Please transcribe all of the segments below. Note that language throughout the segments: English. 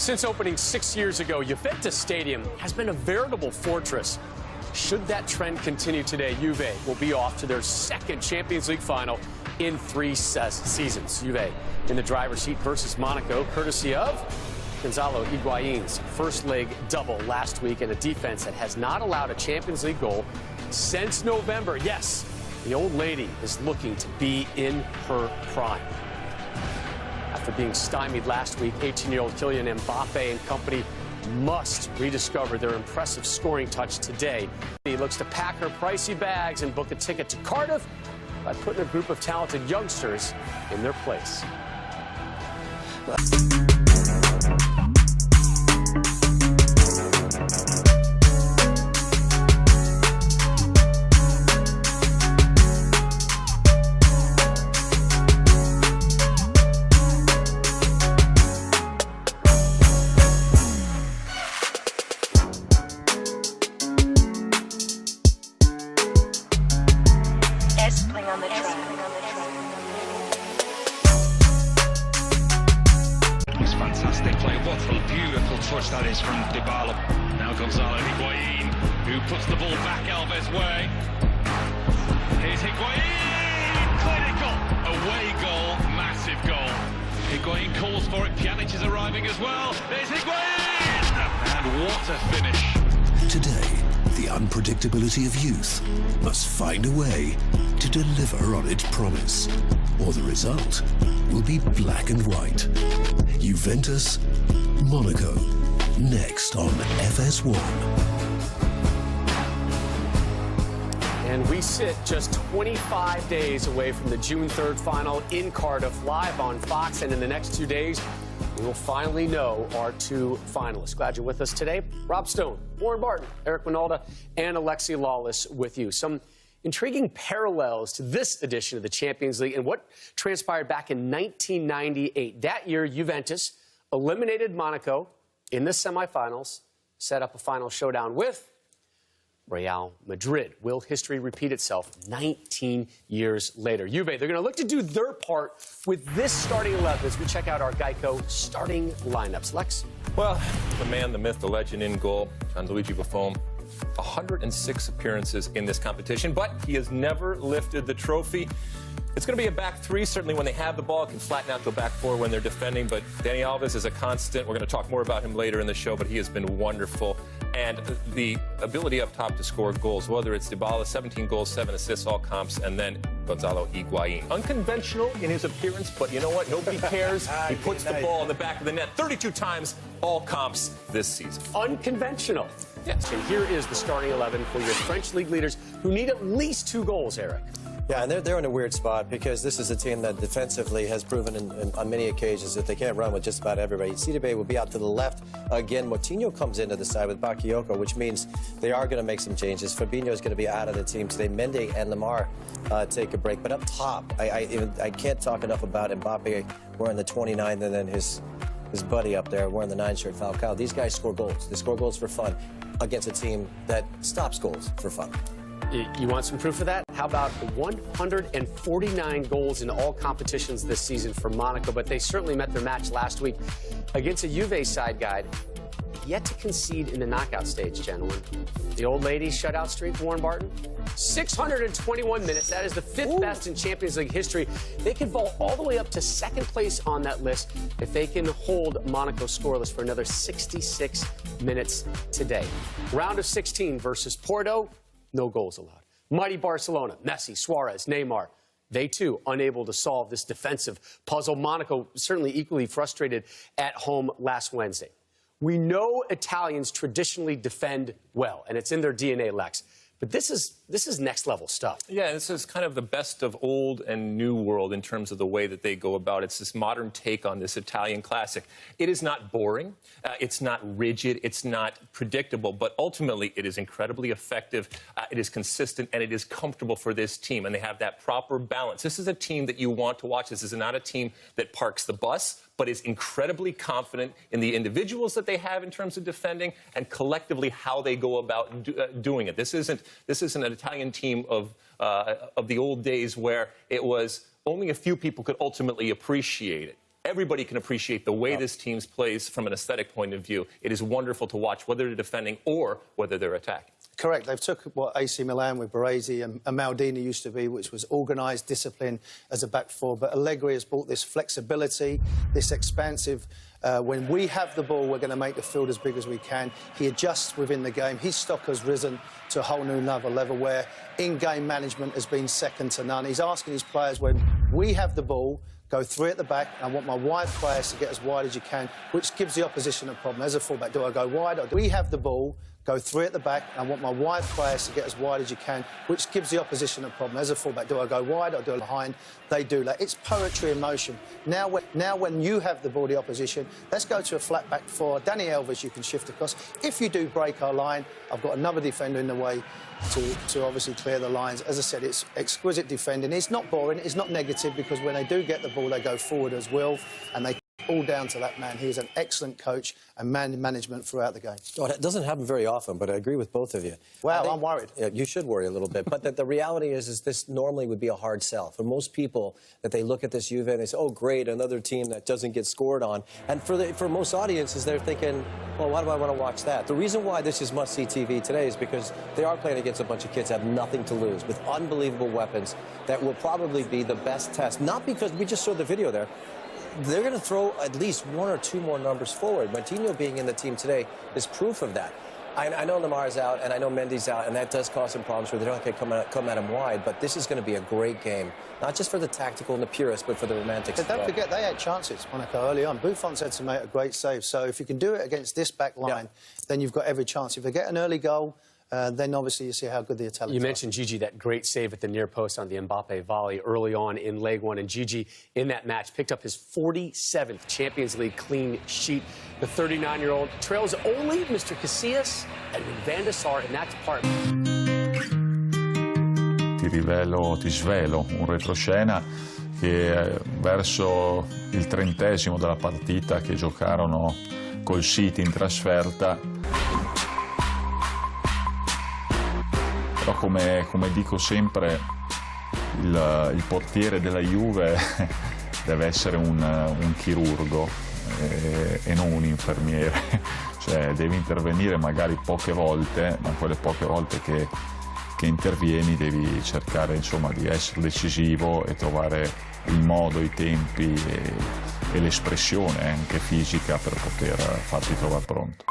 Since opening 6 years ago, Juventus Stadium has been a veritable fortress. Should that trend continue today, Juve will be off to their second Champions League final in 3 seasons. Juve in the driver's seat versus Monaco, courtesy of Gonzalo Higuain's first leg double last week, and a defense that has not allowed a Champions League goal since November. Yes, the old lady is looking to be in her prime. After being stymied last week, 18-year-old Kylian Mbappe and company must rediscover their impressive scoring touch today. He looks to pack her pricey bags and book a ticket to Cardiff by putting a group of talented youngsters in their place. It's fantastic play. What a beautiful touch that is from Dybala. Now Gonzalo Higuain, who puts the ball back Alves' way. Here's Higuain, clinical. Away goal, massive goal. Higuain calls for it. Pjanic is arriving as well. There's Higuain, and what a finish. Today, the unpredictability of youth must find a way to deliver on its promise, or the result will be black and white. Juventus, Monaco, next on FS1. And we sit just 25 days away from the June 3rd final in Cardiff, live on Fox. And in the next 2 days, we will finally know our 2 finalists. Glad you're with us today. Rob Stone, Warren Barton, Eric Winalda, and Alexi Lawless with you. Some intriguing parallels to this edition of the Champions League and what transpired back in 1998. That year, Juventus eliminated Monaco in the semifinals, set up a final showdown with Real Madrid. Will history repeat itself 19 years later? Juve, they're going to look to do their part with this starting 11 as we check out our Geico starting lineups. Lex? Well, the man, the myth, the legend in goal, Gianluigi Buffon. 106 appearances in this competition, but he has never lifted the trophy. It's going to be a back 3. Certainly when they have the ball, it can flatten out to a back 4 when they're defending, but Dani Alves is a constant. We're going to talk more about him later in the show, but he has been wonderful. And the ability up top to score goals, whether it's Dybala, 17 goals, 7 assists, all comps, and then Gonzalo Higuain. Unconventional in his appearance, but you know what? Nobody cares. He puts the ball in the back of the net 32 times, all comps this season. Unconventional. Yes, and here is the starting 11 for your French league leaders who need at least 2 goals, Eric. Yeah, and they're in a weird spot because this is a team that defensively has proven on many occasions that they can't run with just about everybody. Sidibe will be out to the left. Again, Moutinho comes into the side with Bakayoko, which means they are going to make some changes. Fabinho is going to be out of the team today. Mendy and Lamar take a break. But up top, I can't talk enough about Mbappe wearing the 29 and then his buddy up there wearing the 9 shirt, Falcao. These guys score goals. They score goals for fun against a team that stops goals for fun. You want some proof of that? How about 149 goals in all competitions this season for Monaco? But they certainly met their match last week against a Juve side guide yet to concede in the knockout stage, gentlemen. The old ladies shutout streak, Warren Barton, 621 minutes. That is the 5th best in Champions League history. They could vault all the way up to 2nd place on that list if they can hold Monaco scoreless for another 66 minutes today. Round of 16 versus Porto. No goals allowed. Mighty Barcelona, Messi, Suarez, Neymar. They, too, unable to solve this defensive puzzle. Monaco certainly equally frustrated at home last Wednesday. We know Italians traditionally defend well, and it's in their DNA, Lex. But this is next-level stuff. Yeah, this is kind of the best of old and new world in terms of the way that they go about it. It's this modern take on this Italian classic. It is not boring. It's not rigid. It's not predictable. But ultimately, it is incredibly effective. It is consistent, and it is comfortable for this team. And they have that proper balance. This is a team that you want to watch. This is not a team that parks the bus, but is incredibly confident in the individuals that they have in terms of defending and collectively how they go about doing it. This isn't an Italian team of the old days where it was only a few people could ultimately appreciate it. everybody can appreciate the way this team plays from an aesthetic point of view. It is wonderful to watch, whether they're defending or whether they're attacking. Correct. They've took what AC Milan with Baresi and Maldini used to be, which was organised, discipline as a back four. But Allegri has brought this flexibility, this expansive. When we have the ball, we're going to make the field as big as we can. He adjusts within the game. His stock has risen to a whole new level where in-game management has been second to none. He's asking his players, when we have the ball, go three at the back. I want my wide players to get as wide as you can, which gives the opposition a problem. As a fullback, do I go wide or do we have the ball? Go three at the back. I want my wide players to get as wide as you can, which gives the opposition a problem. As a fullback, do I go wide or do I go behind? They do that. It's poetry in motion. Now when you have the ball, the opposition, let's go to a flat back four. Dani Alves, you can shift across. If you do break our line, I've got another defender in the way to obviously clear the lines. As I said, it's exquisite defending. It's not boring. It's not negative, because when they do get the ball, they go forward as well, and they all down to that man. He is an excellent coach and management throughout the game. Oh, it doesn't happen very often, but I agree with both of you. Wow, I'm worried. Yeah, you should worry a little bit. But the reality is this normally would be a hard sell. For most people, that they look at this Juve and they say, oh, great, another team that doesn't get scored on. And for most audiences, they're thinking, well, why do I want to watch that? The reason why this is must-see TV today is because they are playing against a bunch of kids that have nothing to lose, with unbelievable weapons that will probably be the best test. Not because we just saw the video there. They're going to throw at least one or two more numbers forward. Martinho being in the team today is proof of that. I know Lamar's out, and I know Mendy's out, and that does cause some problems where they don't come at him wide, but this is going to be a great game, not just for the tactical and the purists, but for the romantics. But don't forget, they had chances, Monaco, early on. Buffon's had to make a great save, so if you can do it against this back line, then you've got every chance. If they get an early goal, then obviously you see how good the Italians are. You mentioned Gigi, that great save at the near post on the Mbappe volley early on in leg one, and Gigi in that match picked up his 47th Champions League clean sheet. The 39-year-old trails only Mr. Casillas and Van der Sar in that department. Ti svelo un retroscena che verso il 30° della partita, che giocarono col City in trasferta. Però come dico sempre, il portiere della Juve deve essere un chirurgo e non un infermiere, cioè deve intervenire magari poche volte, ma quelle poche volte che intervieni devi cercare, insomma, di essere decisivo e trovare il modo, i tempi e l'espressione anche fisica per poter farti trovare pronto.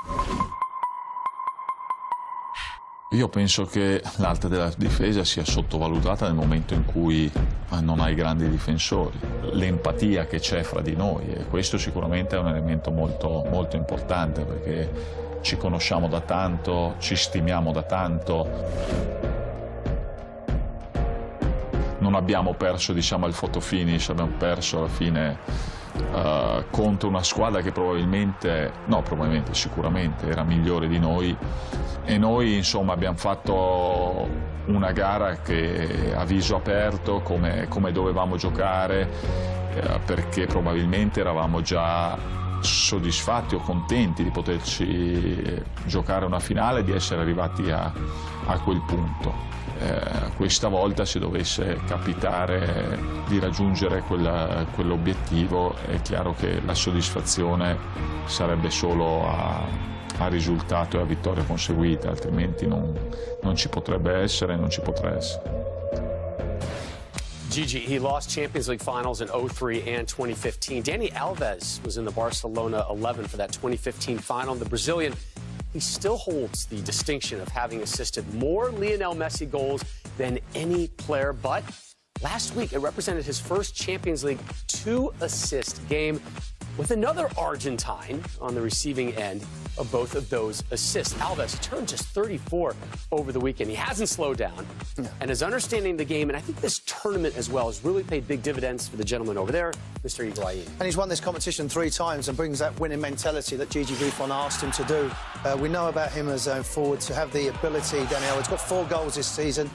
Io penso che l'arte della difesa sia sottovalutata nel momento in cui non hai grandi difensori. L'empatia che c'è fra di noi, e questo sicuramente è un elemento molto, molto importante, perché ci conosciamo da tanto, ci stimiamo da tanto. Non abbiamo perso, diciamo, il photo finish, abbiamo perso alla fine contro una squadra che sicuramente era migliore di noi, e noi insomma abbiamo fatto una gara che a viso aperto come dovevamo giocare, perché probabilmente eravamo già soddisfatti o contenti di poterci giocare una finale, di essere arrivati a quel punto. Questa volta, se dovesse capitare di raggiungere quell'obiettivo, è chiaro che la soddisfazione sarebbe solo a risultato e a vittoria conseguita, altrimenti non ci potrebbe essere, non ci potrà essere. Gigi, he lost Champions League finals in 2003 and 2015. Dani Alves was in the Barcelona 11 for that 2015 final. The Brazilian, he still holds the distinction of having assisted more Lionel Messi goals than any player, but last week it represented his first Champions League 2-assist game, with another Argentine on the receiving end of both of those assists. Alves turned just 34 over the weekend. He hasn't slowed down, and his understanding of the game, and I think this tournament as well, has really paid big dividends for the gentleman over there, Mr. Higuain. And he's won this competition 3 times and brings that winning mentality that Gigi Buffon asked him to do. We know about him as a forward to have the ability. Daniel, he's got 4 goals this season.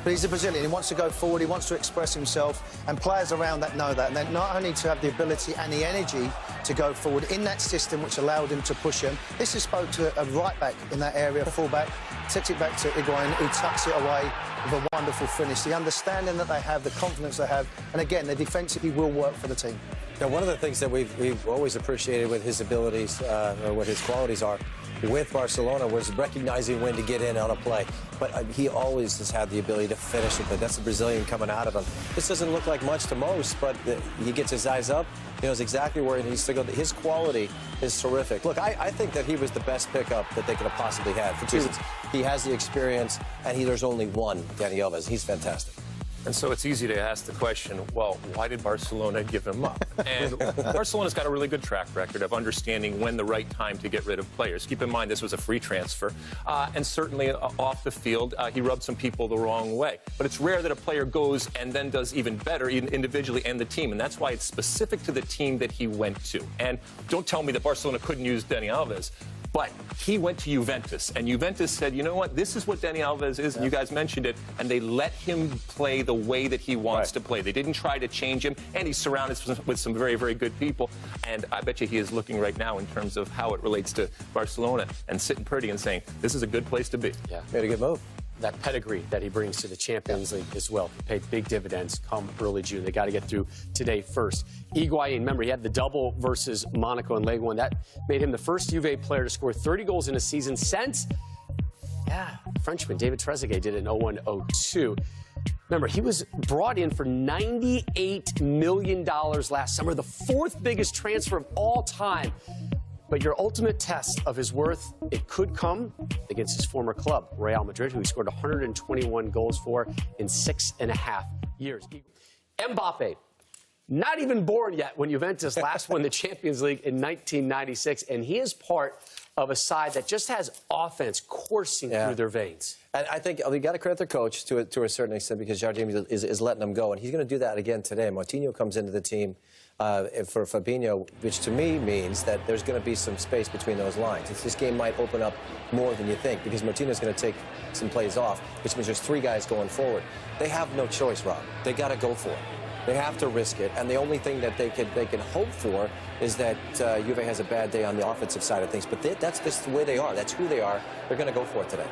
But he's a Brazilian. He wants to go forward. He wants to express himself. And players around that know that. And then not only to have the ability and the energy to go forward in that system which allowed him to push him. This is spoke to a right-back in that area, full-back, takes it back to Higuain, who tucks it away with a wonderful finish. The understanding that they have, the confidence they have, and again, the defensively will work for the team. Now, one of the things that we've always appreciated with his abilities, or what his qualities are, with Barcelona was recognizing when to get in on a play. But he always has had the ability to finish it. But that's the Brazilian coming out of him. This doesn't look like much to most, but he gets his eyes up. He knows exactly where he needs to go. His quality is terrific. Look, I think that he was the best pickup that they could have possibly had for 2 reasons. He has the experience, and there's only one, Dani Alves. He's fantastic. And so it's easy to ask the question, well, why did Barcelona give him up? And Barcelona's got a really good track record of understanding when the right time to get rid of players. Keep in mind, this was a free transfer. And certainly off the field, he rubbed some people the wrong way. But it's rare that a player goes and then does even better individually and the team. And that's why it's specific to the team that he went to. And don't tell me that Barcelona couldn't use Dani Alves. But he went to Juventus, and Juventus said, you know what, this is what Dani Alves is, and you guys mentioned it, and they let him play the way that he wants to play. They didn't try to change him, and he's surrounded with some very, very good people. And I bet you he is looking right now in terms of how it relates to Barcelona and sitting pretty and saying, this is a good place to be. Yeah. Made a good move. That pedigree that he brings to the Champions League as well paid big dividends come early June. They got to get through today first. Higuain, remember, he had the double versus Monaco in Leg 1. That made him the first Juve player to score 30 goals in a season since, Frenchman David Trezeguet did it in 01-02. Remember, he was brought in for $98 million last summer, the fourth biggest transfer of all time. But your ultimate test of his worth, it could come against his former club, Real Madrid, who he scored 121 goals for in 6.5 years. Mbappe, not even born yet when Juventus last won the Champions League in 1996, and he is part of a side that just has offense coursing through their veins. And I think we got to credit their coach to a certain extent because Jardim is letting them go, and he's going to do that again today. Moutinho comes into the team for Fabinho, which to me means that there's going to be some space between those lines. This game might open up more than you think because Moutinho's going to take some plays off, which means there's 3 guys going forward. They have no choice, Rob. They got to go for it. They have to risk it, and the only thing that they can hope for is that Juve has a bad day on the offensive side of things. But that's just the way they are. That's who they are. They're going to go for it today.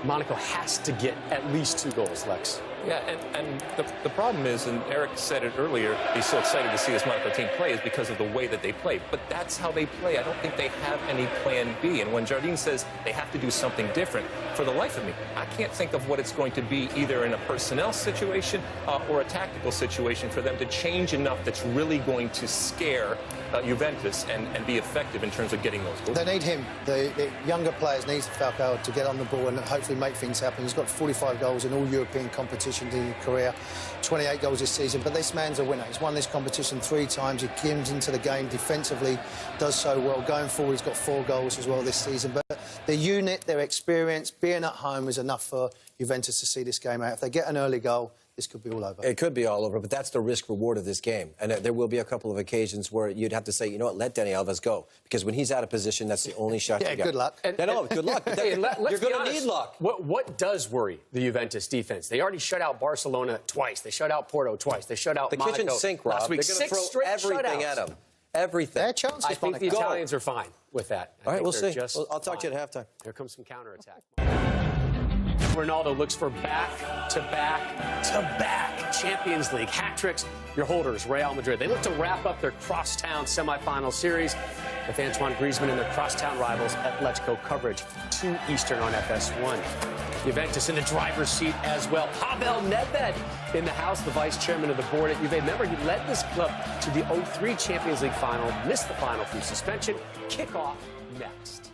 Monaco has to get at least 2 goals, Lex. Yeah, and the problem is, and Eric said it earlier, he's so excited to see this Monaco team play is because of the way that they play. But that's how they play. I don't think they have any plan B. And when Jardim says they have to do something different, for the life of me, I can't think of what it's going to be either in a personnel situation or a tactical situation for them to change enough that's really going to scare Juventus and be effective in terms of getting those goals. They need him. The younger players need Falcao to get on the ball and hopefully make things happen. He's got 45 goals in all European competitions in his career, 28 goals this season. But this man's a winner. He's won this competition 3 times. He comes into the game defensively, does so well. Going forward, he's got 4 goals as well this season. But their unit, their experience, being at home is enough for Juventus to see this game out. If they get an early goal, this could be all over. It could be all over, but that's the risk-reward of this game. And there will be a couple of occasions where you'd have to say, you know what, let Dani Alves go. Because when he's out of position, that's the only shot you got. Good luck. Good luck. But Hey, you're going to need luck. What does worry the Juventus defense? They already shut out Barcelona twice. They shut out Porto twice. They shut out The Monaco kitchen sink, Rob. last week. They're going to 6 throw straight everything shutouts. at them. Everything. Their chances, I think the Monaco. Italians are fine with that. All right, we'll see. Just I'll talk to you fine. at halftime. Here comes some counterattack. Ronaldo looks for back-to-back Champions League hat tricks. Your holders, Real Madrid. They look to wrap up their crosstown semifinal series with Antoine Griezmann and their crosstown rivals at Let's Go coverage, 2 Eastern on FS1. Juventus in the driver's seat as well. Pavel Nedved in the house, the vice chairman of the board at Juve. Remember, he led this club to the 03 Champions League final, missed the final through suspension. Kickoff next.